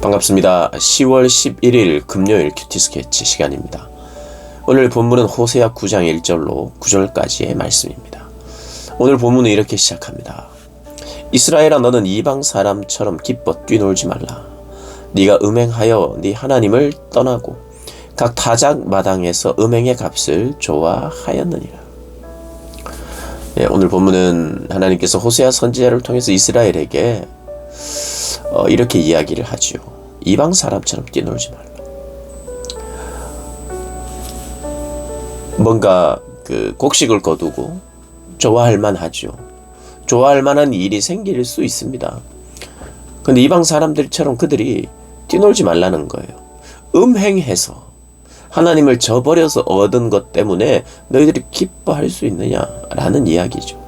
반갑습니다. 10월 11일 금요일 큐티 스케치 시간입니다. 오늘 본문은 호세아 9장 1절로 9절까지의 말씀입니다. 오늘 본문은 이렇게 시작합니다. 이스라엘아, 너는 이방 사람처럼 기뻐 뛰놀지 말라. 네가 음행하여 네 하나님을 떠나고 각 타작 마당에서 음행의 값을 좋아하였느니라. 오늘 본문은 하나님께서 호세아 선지자를 통해서 이스라엘에게 이렇게 이야기를 하지요. 이방 사람처럼 뛰놀지 말라. 뭔가 곡식을 거두고 좋아할 만하죠. 좋아할 만한 일이 생길 수 있습니다. 근데 이방 사람들처럼 그들이 뛰놀지 말라는 거예요. 음행해서 하나님을 저버려서 얻은 것 때문에 너희들이 기뻐할 수 있느냐라는 이야기죠.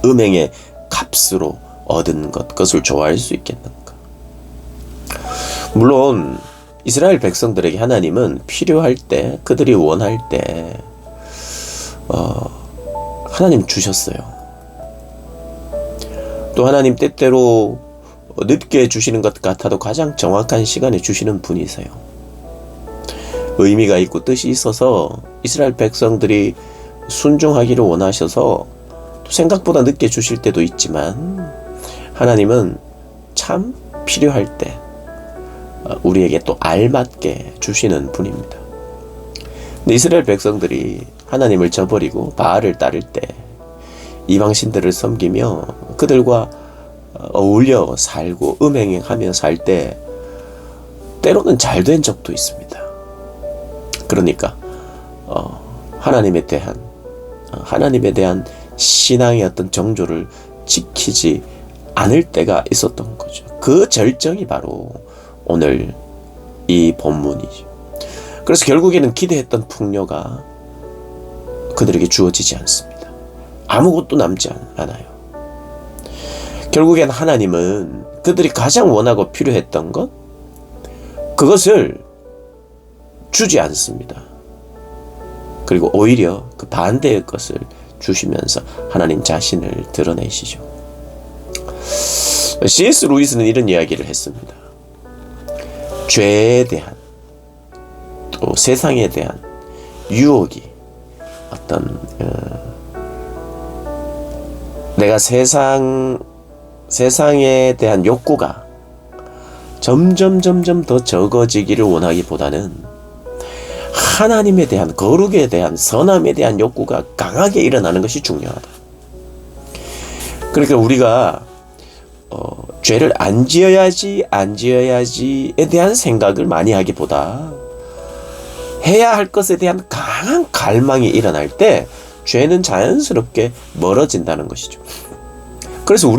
음행의 값으로 얻은 것, 그것을 좋아할 수 있겠는가? 물론 이스라엘 백성들에게 하나님은 필요할 때, 그들이 원할 때 하나님 주셨어요. 또 하나님 때때로 늦게 주시는 것 같아도 가장 정확한 시간에 주시는 분이세요. 의미가 있고 뜻이 있어서 이스라엘 백성들이 순종하기를 원하셔서 생각보다 늦게 주실 때도 있지만, 하나님은 참 필요할 때 우리에게 또 알맞게 주시는 분입니다. 근데 이스라엘 백성들이 하나님을 저버리고 바알을 따를 때, 이방신들을 섬기며 그들과 어울려 살고 음행하며 살 때 때로는 잘된 적도 있습니다. 그러니까 하나님에 대한 신앙의 어떤 정조를 지키지 않을 때가 있었던 거죠. 그 절정이 바로 오늘 이 본문이죠. 그래서 결국에는 기대했던 풍요가 그들에게 주어지지 않습니다. 아무것도 남지 않아요. 결국엔 하나님은 그들이 가장 원하고 필요했던 것, 그것을 주지 않습니다. 그리고 오히려 그 반대의 것을 주시면서 하나님 자신을 드러내시죠. C.S. 루이스는 이런 이야기를 했습니다. 죄에 대한, 또 세상에 대한 유혹이 내가 세상에 대한 욕구가 점점 더 적어지기를 원하기보다는 하나님에 대한, 거룩에 대한, 선함에 대한 욕구가 강하게 일어나는 것이 중요하다. 그러니까 우리가 죄를 안 지어야지에 대한 생각을 많이 하기보다 해야 할 것에 대한 강한 갈망이 일어날 때 죄는 자연스럽게 멀어진다는 것이죠. 그래서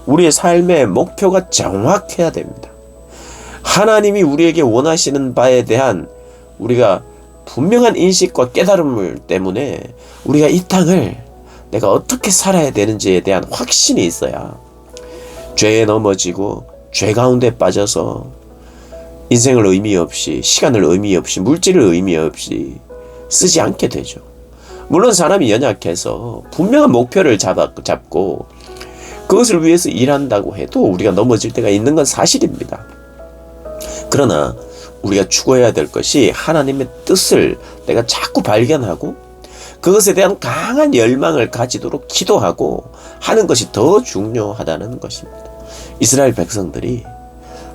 우리의 삶의 목표가 정확해야 됩니다. 하나님이 우리에게 원하시는 바에 대한 우리가 분명한 인식과 깨달음을 때문에 우리가 이 땅을 내가 어떻게 살아야 되는지에 대한 확신이 있어야 죄에 넘어지고 죄 가운데 빠져서 인생을 의미 없이, 시간을 의미 없이, 물질을 의미 없이 쓰지 않게 되죠. 물론 사람이 연약해서 분명한 목표를 잡고 그것을 위해서 일한다고 해도 우리가 넘어질 때가 있는 건 사실입니다. 그러나 우리가 추구해야 될 것이 하나님의 뜻을 내가 자꾸 발견하고 그것에 대한 강한 열망을 가지도록 기도하고 하는 것이 더 중요하다는 것입니다. 이스라엘 백성들이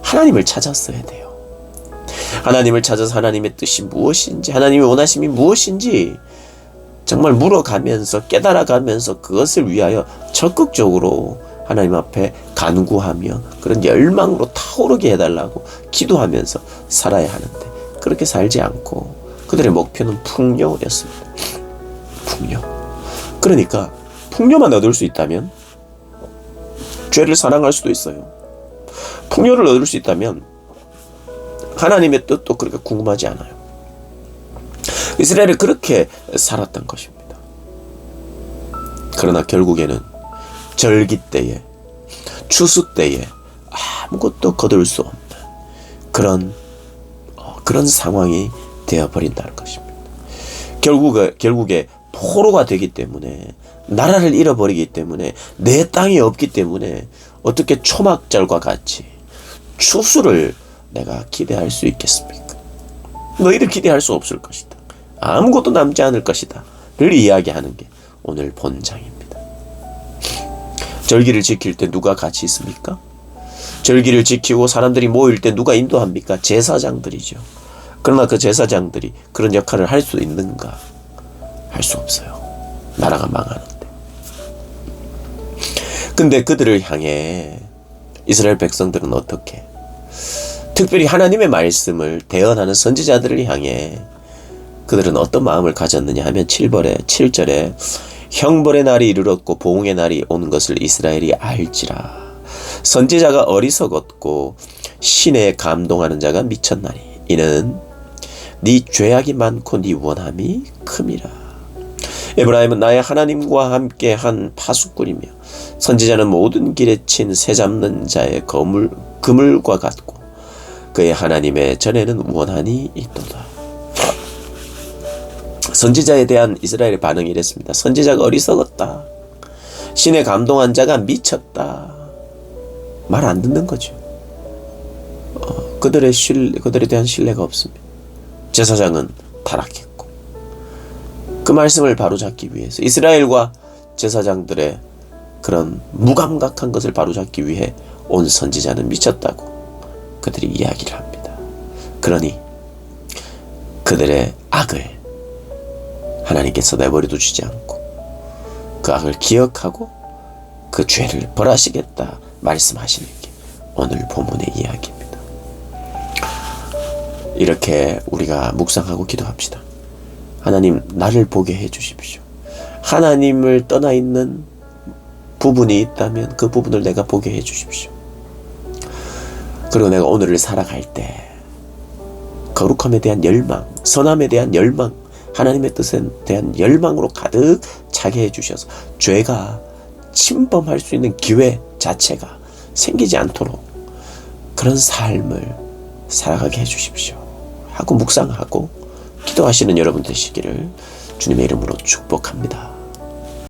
하나님을 찾았어야 돼요. 하나님을 찾아서 하나님의 뜻이 무엇인지, 하나님의 원하심이 무엇인지 정말 물어가면서, 깨달아가면서 그것을 위하여 적극적으로 하나님 앞에 간구하며 그런 열망으로 타오르게 해달라고 기도하면서 살아야 하는데, 그렇게 살지 않고 그들의 목표는 풍요였습니다. 풍요. 그러니까 풍요만 얻을 수 있다면 죄를 사랑할 수도 있어요. 풍요를 얻을 수 있다면 하나님의 뜻도 그렇게 궁금하지 않아요. 이스라엘이 그렇게 살았던 것입니다. 그러나 결국에는 절기 때에, 추수 때에 아무것도 거둘 수 없는 그런 상황이 되어버린다는 것입니다. 결국에 포로가 되기 때문에, 나라를 잃어버리기 때문에, 내 땅이 없기 때문에 어떻게 초막절과 같이 추수를 내가 기대할 수 있겠습니까? 너희들 기대할 수 없을 것이다. 아무것도 남지 않을 것이다. 를 이야기하는 게 오늘 본장입니다. 절기를 지킬 때 누가 같이 있습니까? 절기를 지키고 사람들이 모일 때 누가 인도합니까? 제사장들이죠. 그러나 그 제사장들이 그런 역할을 할 수 있는가? 할 수 없어요. 나라가 망하는데. 근데 그들을 향해 이스라엘 백성들은 어떻게? 특별히 하나님의 말씀을 대언하는 선지자들을 향해 그들은 어떤 마음을 가졌느냐 하면 7절에 형벌의 날이 이르렀고 보응의 날이 오는 것을 이스라엘이 알지라. 선지자가 어리석었고 신에 감동하는 자가 미쳤나니 이는 네 죄악이 많고 네 원함이 큼이라. 에브라임은 나의 하나님과 함께 한 파수꾼이며 선지자는 모든 길에 친 새 잡는 자의 그물과 같고 그의 하나님의 전에는 원한이 있도다. 선지자에 대한 이스라엘의 반응이 이랬습니다. 선지자가 어리석었다. 신에 감동한 자가 미쳤다. 말 안 듣는 거죠. 그들에 대한 신뢰가 없습니다. 제사장은 타락했고 그 말씀을 바로잡기 위해서 이스라엘과 제사장들의 그런 무감각한 것을 바로잡기 위해 온 선지자는 미쳤다고 그들이 이야기를 합니다. 그러니 그들의 악을 하나님께서 내버려 두시지 않고 그 악을 기억하고 그 죄를 벌하시겠다 말씀하시는 게 오늘 본문의 이야기입니다. 이렇게 우리가 묵상하고 기도합시다. 하나님, 나를 보게 해 주십시오. 하나님을 떠나 있는 부분이 있다면 그 부분을 내가 보게 해 주십시오. 그리고 내가 오늘을 살아갈 때 거룩함에 대한 열망, 선함에 대한 열망, 하나님의 뜻에 대한 열망으로 가득 차게 해주셔서 죄가 침범할 수 있는 기회 자체가 생기지 않도록 그런 삶을 살아가게 해주십시오 하고 묵상하고 기도하시는 여러분 되시기를 주님의 이름으로 축복합니다.